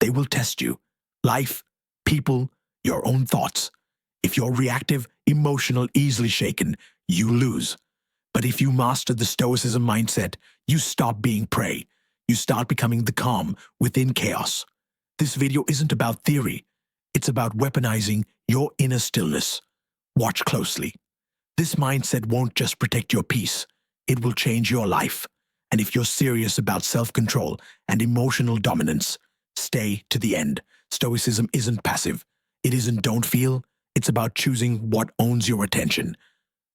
They will test you. Life, people, your own thoughts. If you're reactive, emotional, easily shaken, you lose. But if you master the Stoicism mindset, you stop being prey. You start becoming the calm within chaos. This video isn't about theory. It's about weaponizing your inner stillness. Watch closely. This mindset won't just protect your peace. It will change your life. And if you're serious about self-control and emotional dominance, stay to the end. Stoicism isn't passive. It isn't don't feel. It's about choosing what owns your attention.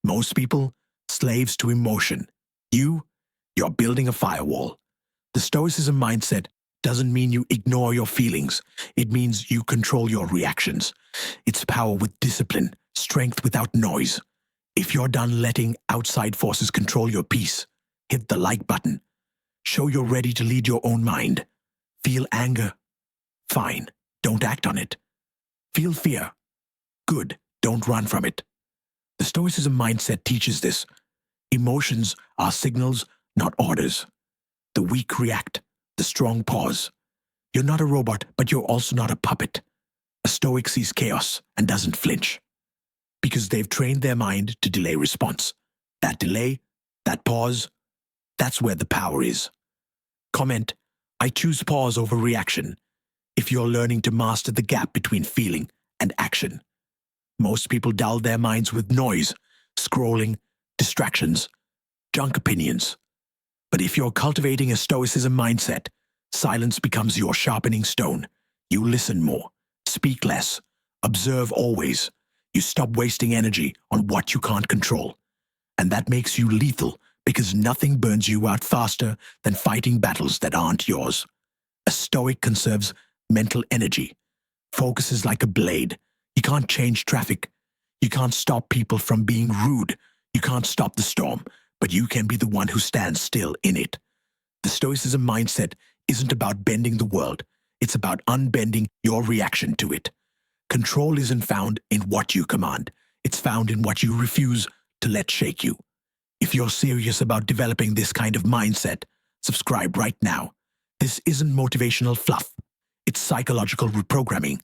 Most people, slaves to emotion. You're building a firewall. The Stoicism mindset doesn't mean you ignore your feelings. It means you control your reactions. It's power with discipline, strength without noise. If you're done letting outside forces control your peace, hit the like button. Show you're ready to lead your own mind. Feel anger? Fine, don't act on it. Feel fear? Good, don't run from it. The Stoicism mindset teaches this. Emotions are signals, not orders. The weak react, the strong pause. You're not a robot, but you're also not a puppet. A Stoic sees chaos and doesn't flinch. Because they've trained their mind to delay response. That delay, that pause, that's where the power is. Comment, I choose pause over reaction, if you're learning to master the gap between feeling and action. Most people dull their minds with noise, scrolling, distractions, junk opinions. But if you're cultivating a Stoicism mindset, silence becomes your sharpening stone. You listen more, speak less, observe always. You stop wasting energy on what you can't control. And that makes you lethal because nothing burns you out faster than fighting battles that aren't yours. A Stoic conserves mental energy, focuses like a blade. You can't change traffic. You can't stop people from being rude. You can't stop the storm, but you can be the one who stands still in it. The Stoicism mindset isn't about bending the world. It's about unbending your reaction to it. Control isn't found in what you command. It's found in what you refuse to let shake you. If you're serious about developing this kind of mindset, subscribe right now. This isn't motivational fluff. It's psychological reprogramming.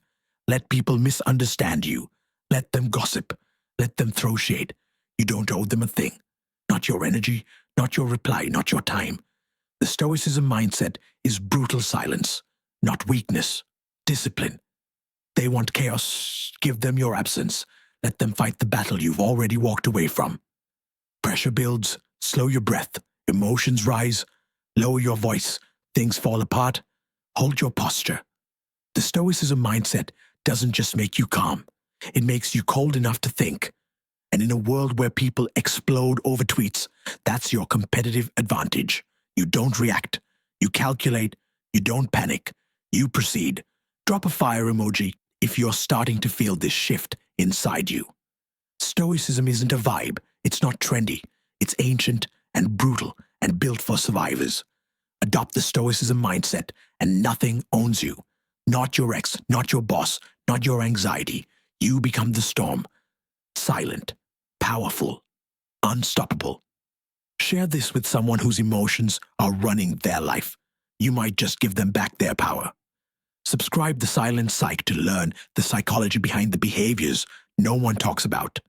Let people misunderstand you. Let them gossip. Let them throw shade. You don't owe them a thing. Not your energy, not your reply, not your time. The Stoicism mindset is brutal silence, not weakness, discipline. They want chaos. Give them your absence. Let them fight the battle you've already walked away from. Pressure builds. Slow your breath. Emotions rise. Lower your voice. Things fall apart. Hold your posture. The Stoicism mindset doesn't just make you calm. It makes you cold enough to think. And in a world where people explode over tweets, that's your competitive advantage. You don't react. You calculate. You don't panic. You proceed. Drop a fire emoji if you're starting to feel this shift inside you. Stoicism isn't a vibe. It's not trendy. It's ancient and brutal and built for survivors. Adopt the Stoicism mindset and nothing owns you. Not your ex, not your boss, not your anxiety. You become the storm. Silent, powerful, unstoppable. Share this with someone whose emotions are running their life. You might just give them back their power. Subscribe the Silent Psych to learn the psychology behind the behaviors no one talks about.